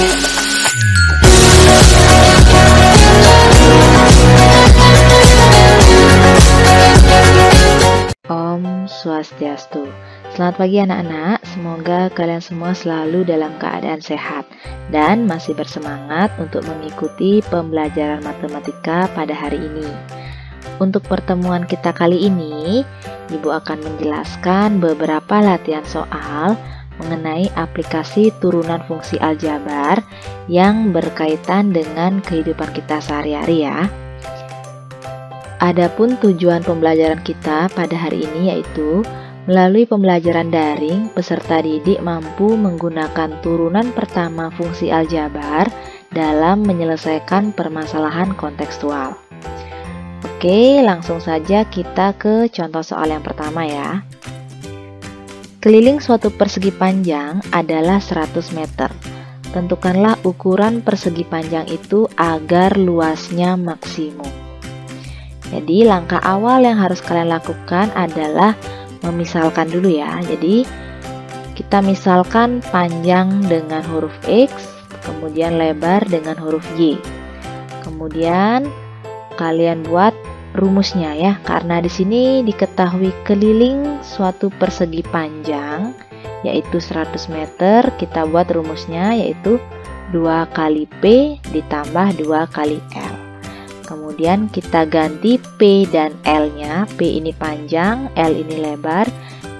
Om Swastiastu. Selamat pagi anak-anak, semoga kalian semua selalu dalam keadaan sehat dan masih bersemangat untuk mengikuti pembelajaran matematika pada hari ini. Untuk pertemuan kita kali ini, Ibu akan menjelaskan beberapa latihan soal mengenai aplikasi turunan fungsi aljabar yang berkaitan dengan kehidupan kita sehari-hari ya. Adapun tujuan pembelajaran kita pada hari ini yaitu melalui pembelajaran daring, peserta didik mampu menggunakan turunan pertama fungsi aljabar dalam menyelesaikan permasalahan kontekstual. Oke, langsung saja kita ke contoh soal yang pertama ya. Keliling suatu persegi panjang adalah 100 meter. Tentukanlah ukuran persegi panjang itu agar luasnya maksimum. Jadi langkah awal yang harus kalian lakukan adalah memisalkan dulu ya. Jadi kita misalkan panjang dengan huruf X, kemudian lebar dengan huruf Y. Kemudian kalian buat rumusnya ya. Karena di sini diketahui keliling suatu persegi panjang yaitu 100 meter, kita buat rumusnya yaitu 2 kali P ditambah 2 kali L. Kemudian kita ganti P dan L-nya, P ini panjang, L ini lebar,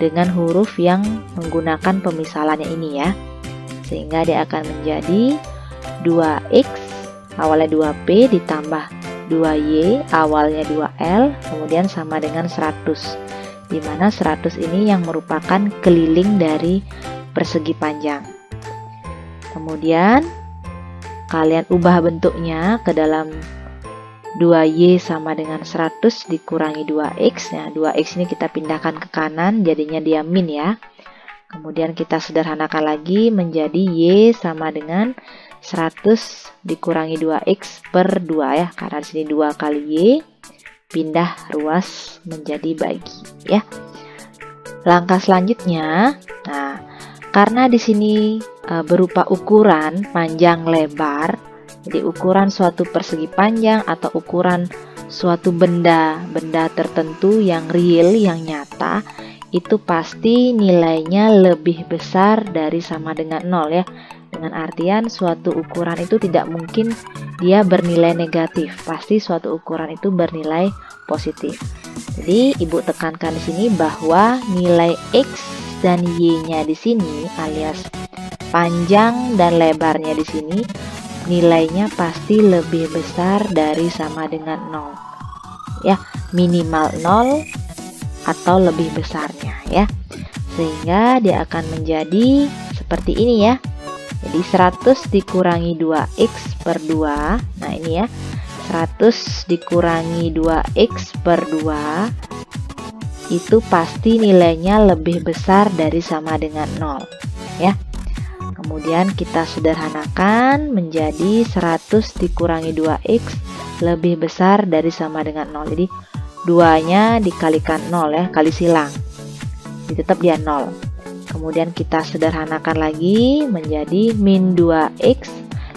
dengan huruf yang menggunakan pemisalannya ini ya. Sehingga dia akan menjadi 2X, awalnya 2P ditambah 2Y, awalnya 2L, kemudian sama dengan 100. Dimana 100 ini yang merupakan keliling dari persegi panjang. Kemudian kalian ubah bentuknya ke dalam 2Y sama dengan 100 dikurangi 2X. Nah, 2X ini kita pindahkan ke kanan, jadinya dia min ya. Kemudian kita sederhanakan lagi menjadi Y sama dengan 100 dikurangi 2X per 2 ya. Karena di sini 2 kali Y, pindah ruas menjadi bagi ya. Langkah selanjutnya, nah, karena di sini berupa ukuran panjang lebar, jadi ukuran suatu persegi panjang atau ukuran suatu benda tertentu yang real, yang nyata, itu pasti nilainya lebih besar dari sama dengan 0 ya. Dengan artian suatu ukuran itu tidak mungkin dia bernilai negatif, pasti suatu ukuran itu bernilai positif. Jadi Ibu tekankan di sini bahwa nilai X dan Y-nya di sini alias panjang dan lebarnya di sini nilainya pasti lebih besar dari sama dengan 0 ya, minimal 0 atau lebih besarnya ya, sehingga dia akan menjadi seperti ini ya. Jadi 100 dikurangi 2X per 2, nah ini ya, 100 dikurangi 2X per 2 itu pasti nilainya lebih besar dari sama dengan 0 ya. Kemudian kita sederhanakan menjadi 100 dikurangi 2X lebih besar dari sama dengan 0. Jadi 2-nya dikalikan 0 ya, kali silang. Jadi tetap dia 0. Kemudian kita sederhanakan lagi menjadi min 2X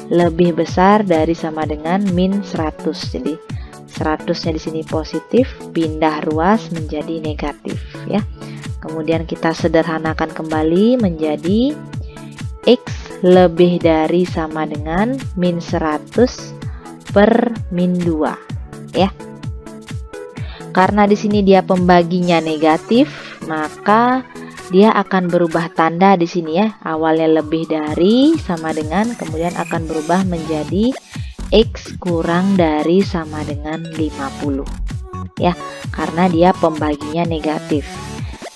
lebih besar dari sama dengan min 100. Jadi 100-nya di sini positif, pindah ruas menjadi negatif ya. Kemudian kita sederhanakan kembali menjadi X lebih dari sama dengan min 100 per min 2 ya. Karena di sini dia pembaginya negatif, maka dia akan berubah tanda di sini ya. Awalnya lebih dari sama dengan, kemudian akan berubah menjadi X kurang dari sama dengan 50 ya. Karena dia pembaginya negatif.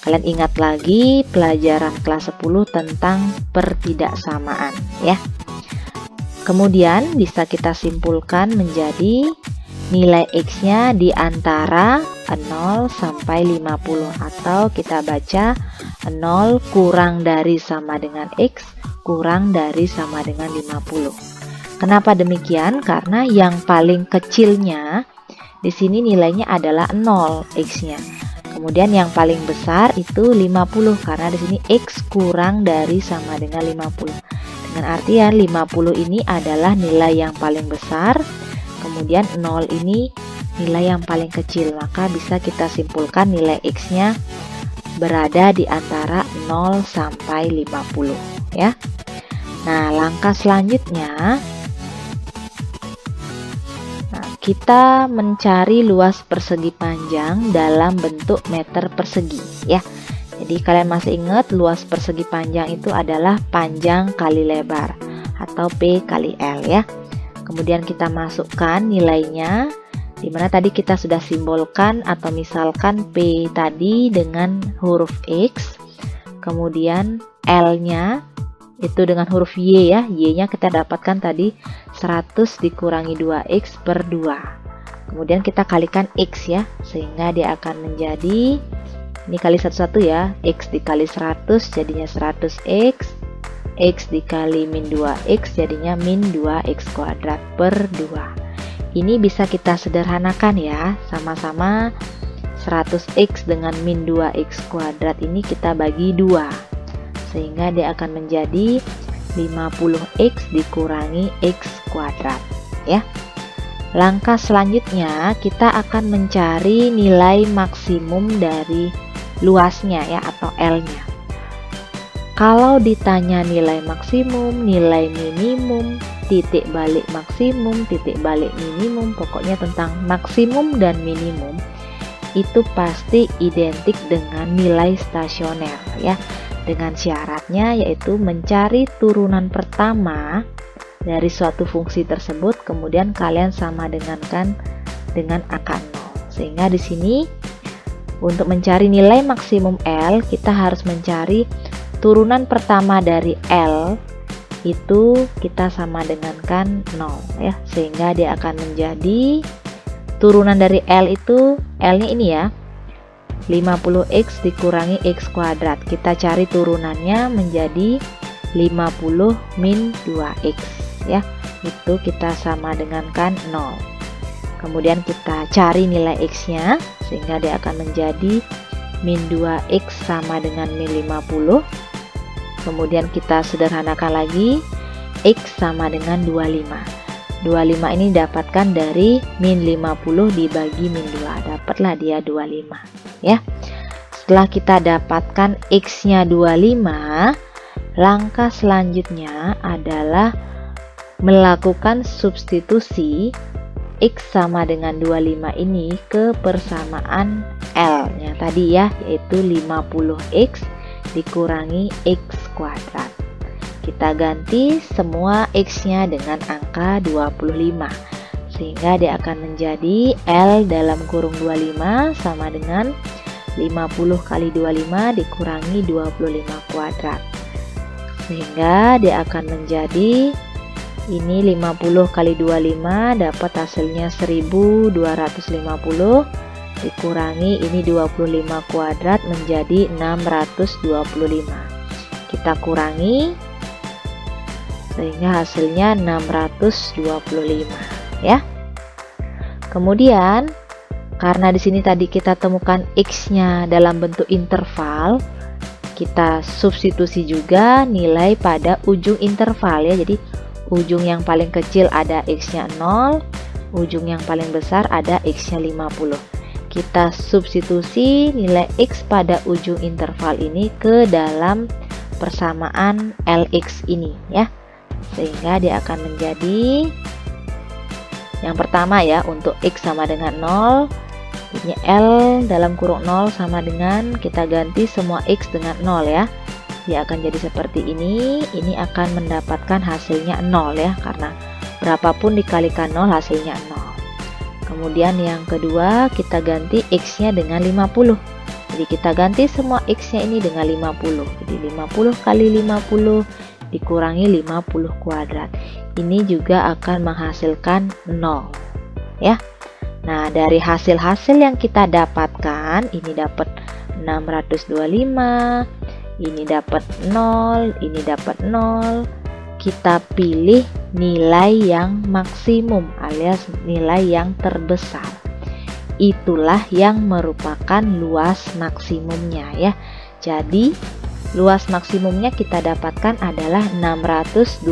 Kalian ingat lagi pelajaran kelas 10 tentang pertidaksamaan ya. Kemudian bisa kita simpulkan menjadi nilai X-nya di antara 0 sampai 50 atau kita baca 0 kurang dari sama dengan X kurang dari sama dengan 50. Kenapa demikian? Karena yang paling kecilnya di sini nilainya adalah 0 X-nya. Kemudian yang paling besar itu 50 karena di sini X kurang dari sama dengan 50. Dengan artian 50 ini adalah nilai yang paling besar, kemudian 0 ini nilai yang paling kecil. Maka bisa kita simpulkan nilai X-nya berada di antara 0 sampai 50 ya. Nah, langkah selanjutnya kita mencari luas persegi panjang dalam bentuk meter persegi ya. Jadi kalian masih ingat luas persegi panjang itu adalah panjang kali lebar atau P kali L ya. Kemudian kita masukkan nilainya, dimana tadi kita sudah simbolkan atau misalkan P tadi dengan huruf X, kemudian L-nya itu dengan huruf Y ya. Y-nya kita dapatkan tadi 100 dikurangi 2X per 2. Kemudian kita kalikan X ya, sehingga dia akan menjadi, ini kali satu-satu ya, X dikali 100 jadinya 100X, X dikali min 2X jadinya min 2X kuadrat per 2. Ini bisa kita sederhanakan ya, sama-sama 100X dengan min 2X kuadrat ini kita bagi 2, sehingga dia akan menjadi 50X dikurangi X kuadrat ya. Langkah selanjutnya kita akan mencari nilai maksimum dari luasnya ya, atau L-nya. Kalau ditanya nilai maksimum, nilai minimum, titik balik maksimum, titik balik minimum, pokoknya tentang maksimum dan minimum, itu pasti identik dengan nilai stasioner ya. Dengan syaratnya yaitu mencari turunan pertama dari suatu fungsi tersebut, kemudian kalian sama dengankan dengan angka 0. Sehingga di sini untuk mencari nilai maksimum L, kita harus mencari turunan pertama dari L, itu kita sama dengankan 0 ya, sehingga dia akan menjadi turunan dari L itu, L-nya ini ya, 50X dikurangi X kuadrat. Kita cari turunannya menjadi 50 min 2X ya, itu kita sama dengankan 0. Kemudian kita cari nilai X-nya, sehingga dia akan menjadi min 2X sama dengan min 50. Kemudian kita sederhanakan lagi, X sama dengan 25. 25 ini dapatkan dari min 50 dibagi min 2, dapatlah dia 25 ya. Setelah kita dapatkan X-nya 25, langkah selanjutnya adalah melakukan substitusi X sama dengan 25 ini ke persamaan L-nya tadi ya, yaitu 50X dikurangi X kuadrat. Kita ganti semua X-nya dengan angka 25, sehingga dia akan menjadi L dalam kurung 25 sama dengan 50 kali 25 dikurangi 25 kuadrat, sehingga dia akan menjadi ini 50 kali 25 dapat hasilnya 1250 dikurangi ini 25 kuadrat menjadi 625. Kita kurangi sehingga hasilnya 625 ya. Kemudian karena di sini tadi kita temukan X-nya dalam bentuk interval, kita substitusi juga nilai pada ujung interval ya. Jadi ujung yang paling kecil ada X-nya 0, ujung yang paling besar ada X-nya 50. Kita substitusi nilai X pada ujung interval ini ke dalam persamaan LX ini ya, sehingga dia akan menjadi yang pertama ya, untuk X sama dengan 0, ini L dalam kurung 0 sama dengan, kita ganti semua X dengan 0 ya, dia akan jadi seperti ini akan mendapatkan hasilnya 0 ya, karena berapapun dikalikan 0 hasilnya 0. Kemudian yang kedua kita ganti X-nya dengan 50, jadi kita ganti semua X-nya ini dengan 50, jadi 50 kali 50 dikurangi 50 kuadrat, ini juga akan menghasilkan 0 ya. Nah, dari hasil-hasil yang kita dapatkan, ini dapat 625, ini dapat 0, ini dapat 0. Kita pilih nilai yang maksimum alias nilai yang terbesar. Itulah yang merupakan luas maksimumnya ya. Jadi luas maksimumnya kita dapatkan adalah 625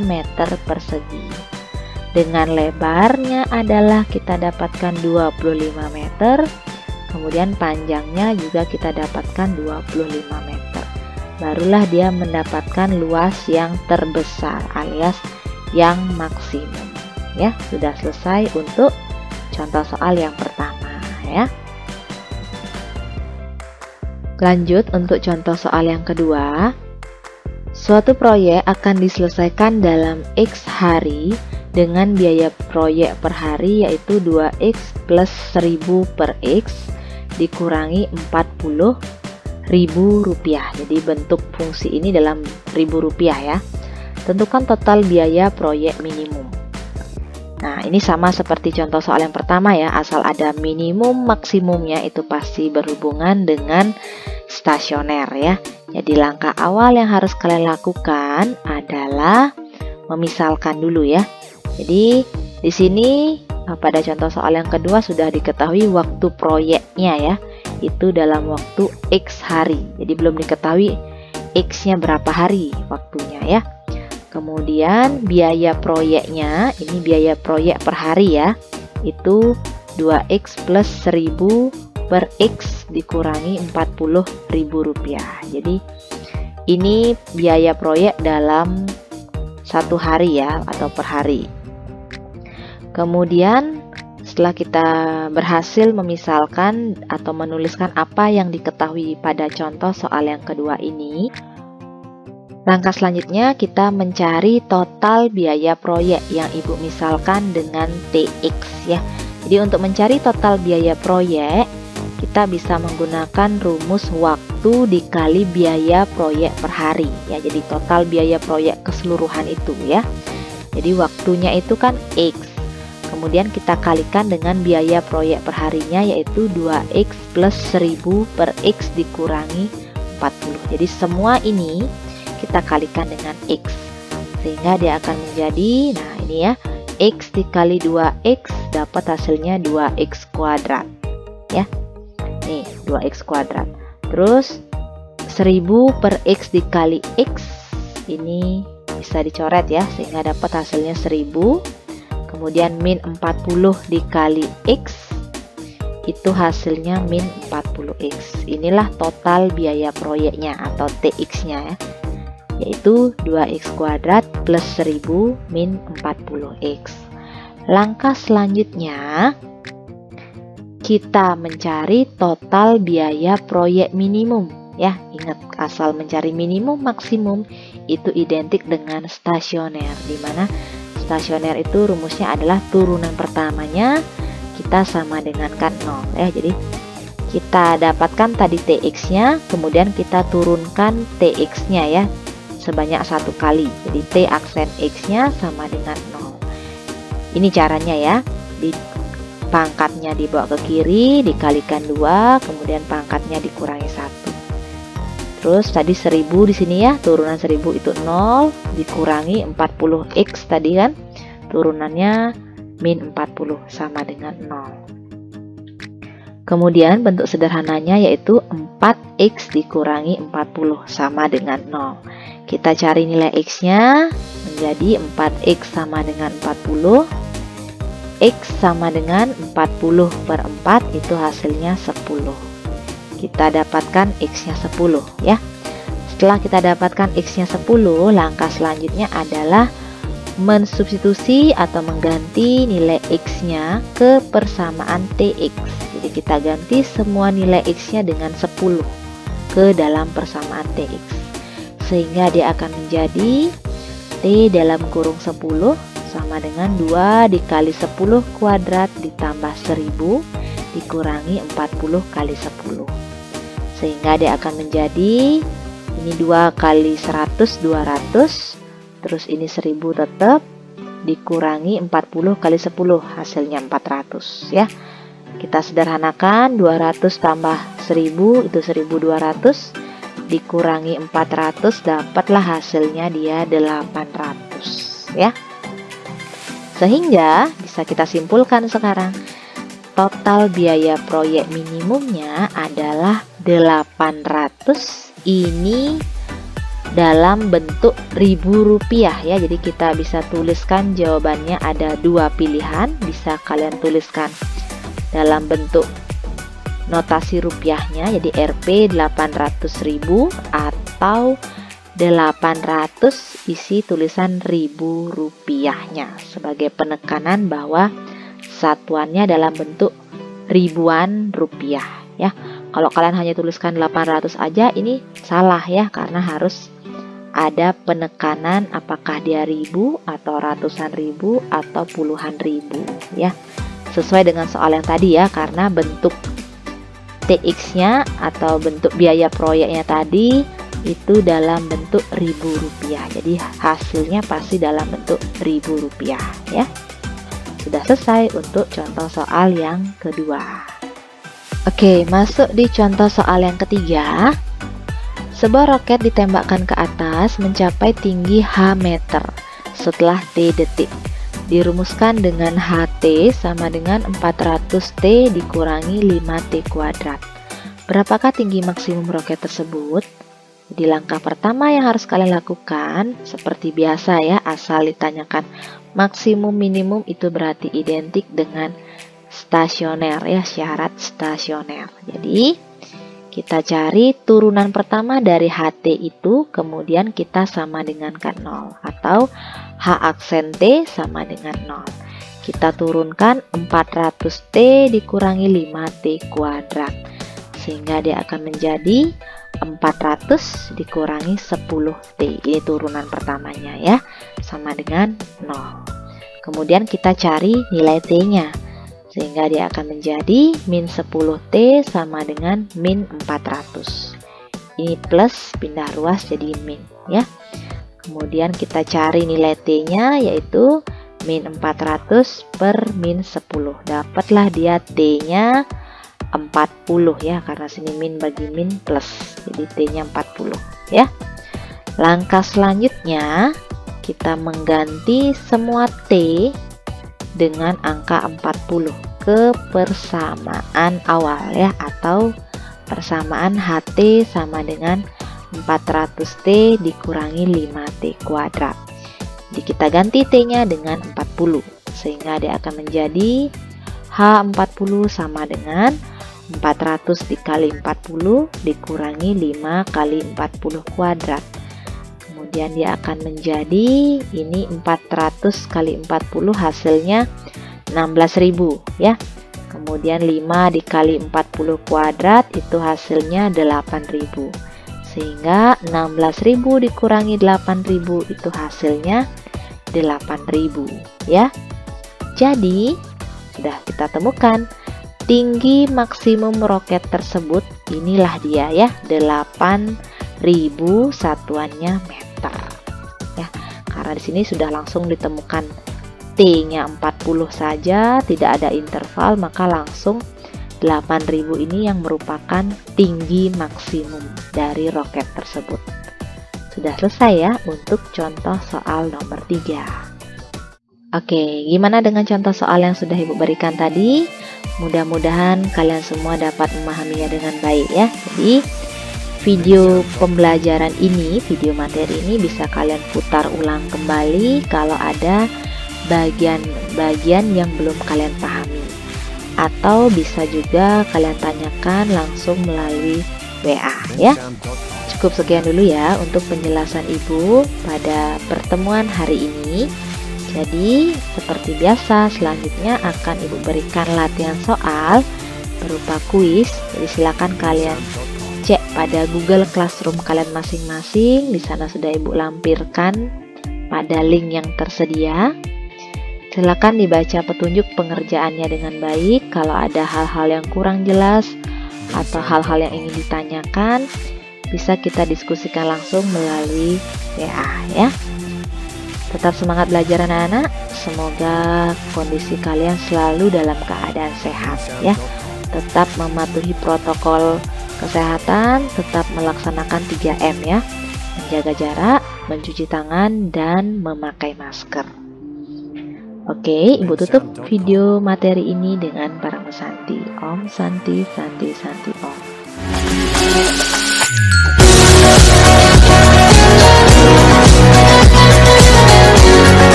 meter persegi. Dengan lebarnya adalah kita dapatkan 25 meter, kemudian panjangnya juga kita dapatkan 25 meter. Barulah dia mendapatkan luas yang terbesar alias yang maksimum. Ya, sudah selesai untuk contoh soal yang pertama ya. Lanjut untuk contoh soal yang kedua. Suatu proyek akan diselesaikan dalam X hari dengan biaya proyek per hari yaitu 2X plus 1000 per X dikurangi 40.000 rupiah. Jadi bentuk fungsi ini dalam ribu rupiah ya. Tentukan total biaya proyek minimum. Nah, ini sama seperti contoh soal yang pertama ya, asal ada minimum maksimumnya itu pasti berhubungan dengan stasioner ya. Jadi langkah awal yang harus kalian lakukan adalah memisalkan dulu ya. Jadi di sini pada contoh soal yang kedua sudah diketahui waktu proyeknya ya, itu dalam waktu X hari. Jadi belum diketahui X-nya berapa hari waktunya ya. Kemudian biaya proyeknya, ini biaya proyek per hari ya, itu 2X plus 1000 per X dikurangi 40.000 rupiah. Jadi ini biaya proyek dalam satu hari ya, atau per hari. Kemudian setelah kita berhasil memisalkan atau menuliskan apa yang diketahui pada contoh soal yang kedua ini, langkah selanjutnya kita mencari total biaya proyek yang Ibu misalkan dengan TX ya. Jadi untuk mencari total biaya proyek, kita bisa menggunakan rumus waktu dikali biaya proyek per hari ya. Jadi total biaya proyek keseluruhan itu ya. Jadi waktunya itu kan X. Kemudian kita kalikan dengan biaya proyek per harinya yaitu 2X plus 1000 per X dikurangi 40. Jadi semua ini kita kalikan dengan X sehingga dia akan menjadi, nah ini ya, X dikali 2X dapat hasilnya 2X kuadrat ya. Nih 2X kuadrat. Terus 1000 per X dikali X ini bisa dicoret ya sehingga dapat hasilnya 1000. Kemudian min 40 dikali X itu hasilnya min 40X. Inilah total biaya proyeknya atau TX nya ya, yaitu 2X kuadrat plus 1000 min 40X. Langkah selanjutnya kita mencari total biaya proyek minimum ya. Ingat, asal mencari minimum maksimum itu identik dengan stasioner, dimana stasioner itu rumusnya adalah turunan pertamanya kita sama dengan kan 0 ya. Jadi kita dapatkan tadi TX nya, kemudian kita turunkan TX nya ya sebanyak satu kali. Jadi T aksen X nya sama dengan 0. Ini caranya ya. Di pangkatnya dibawa ke kiri, dikalikan 2, kemudian pangkatnya dikurangi 1. Terus tadi 1000 di sini ya, turunan 1000 itu 0 dikurangi 40X tadi kan. Turunannya min 40 sama dengan 0. Kemudian bentuk sederhananya yaitu 4X dikurangi 40 sama dengan 0. Kita cari nilai X-nya menjadi 4X sama dengan 40. X sama dengan 40 per 4 itu hasilnya 10. Kita dapatkan X-nya 10 ya. Setelah kita dapatkan X-nya 10, langkah selanjutnya adalah mensubstitusi atau mengganti nilai X-nya ke persamaan TX. Jadi kita ganti semua nilai X-nya dengan 10 ke dalam persamaan TX, sehingga dia akan menjadi T dalam kurung 10 sama dengan 2 dikali 10 kuadrat ditambah 1000 dikurangi 40 kali 10, sehingga dia akan menjadi ini 2 kali 100 200, terus ini 1000 tetap dikurangi 40 kali 10 hasilnya 400 ya. Kita sederhanakan, 200 tambah 1000 itu 1200 dikurangi 400 dapatlah hasilnya dia 800 ya. Sehingga bisa kita simpulkan sekarang total biaya proyek minimumnya adalah 800 ini dalam bentuk ribu rupiah ya. Jadi kita bisa tuliskan jawabannya ada dua pilihan, bisa kalian tuliskan dalam bentuk notasi rupiahnya, jadi Rp 800.000 atau 800 isi tulisan ribu rupiahnya sebagai penekanan bahwa satuannya dalam bentuk ribuan rupiah ya. Kalau kalian hanya tuliskan 800 aja ini salah ya, karena harus ada penekanan apakah dia ribu atau ratusan ribu atau puluhan ribu ya, sesuai dengan soal yang tadi ya, karena bentuk TX-nya atau bentuk biaya proyeknya tadi itu dalam bentuk ribu rupiah, jadi hasilnya pasti dalam bentuk ribu rupiah ya. Sudah selesai untuk contoh soal yang kedua. Oke, masuk di contoh soal yang ketiga. Sebuah roket ditembakkan ke atas mencapai tinggi H meter setelah T detik. Dirumuskan dengan HT sama dengan 400T dikurangi 5T kuadrat. Berapakah tinggi maksimum roket tersebut? Di langkah pertama yang harus kalian lakukan, seperti biasa ya, asal ditanyakan maksimum minimum itu berarti identik dengan stasioner ya, syarat stasioner. Jadi kita cari turunan pertama dari HT itu, kemudian kita sama dengan 0 atau H aksen T sama dengan 0. Kita turunkan 400T dikurangi 5T kuadrat, sehingga dia akan menjadi 400 dikurangi 10T. Ini turunan pertamanya ya, sama dengan 0. Kemudian kita cari nilai T-nya, sehingga dia akan menjadi min 10T sama dengan min 400. Ini plus, pindah ruas jadi min ya. Kemudian kita cari nilai T-nya, yaitu min 400 per min 10. Dapatlah dia T-nya 40 ya, karena sini min bagi min plus, jadi T-nya 40 ya. Langkah selanjutnya kita mengganti semua T dengan angka 40 ke persamaan awal ya, atau persamaan HT sama dengan 400T dikurangi 5T kuadrat. Jadi kita ganti T-nya dengan 40, sehingga dia akan menjadi H40 sama dengan 400 dikali 40 dikurangi 5 kali 40 kuadrat. Kemudian dia akan menjadi ini 400 kali 40 hasilnya 16.000 ya. Kemudian 5 dikali 40 kuadrat itu hasilnya 8.000. Sehingga 16.000 dikurangi 8.000 itu hasilnya 8.000 ya. Jadi sudah kita temukan tinggi maksimum roket tersebut, inilah dia ya, 8.000 satuannya meter ya. Karena di sini sudah langsung ditemukan T-nya 40 saja, tidak ada interval, maka langsung 8.000 ini yang merupakan tinggi maksimum dari roket tersebut. Sudah selesai ya untuk contoh soal nomor 3. Oke, gimana dengan contoh soal yang sudah Ibu berikan tadi? Mudah-mudahan kalian semua dapat memahaminya dengan baik ya. Jadi video pembelajaran ini, video materi ini bisa kalian putar ulang kembali kalau ada bagian-bagian yang belum kalian pahami, atau bisa juga kalian tanyakan langsung melalui WA ya. Cukup sekian dulu ya untuk penjelasan Ibu pada pertemuan hari ini. Jadi seperti biasa selanjutnya akan Ibu berikan latihan soal berupa kuis. Jadi silakan kalian cek pada Google Classroom kalian masing-masing. Di sana sudah Ibu lampirkan pada link yang tersedia. Silakan dibaca petunjuk pengerjaannya dengan baik. Kalau ada hal-hal yang kurang jelas atau hal-hal yang ingin ditanyakan, bisa kita diskusikan langsung melalui WA ya. Tetap semangat belajar anak-anak. Semoga kondisi kalian selalu dalam keadaan sehat ya. Tetap mematuhi protokol kesehatan, tetap melaksanakan 3M ya. Menjaga jarak, mencuci tangan, dan memakai masker. Oke, Ibu tutup video materi ini dengan Parang Santi. Om Santi, Santi, Santi, Om.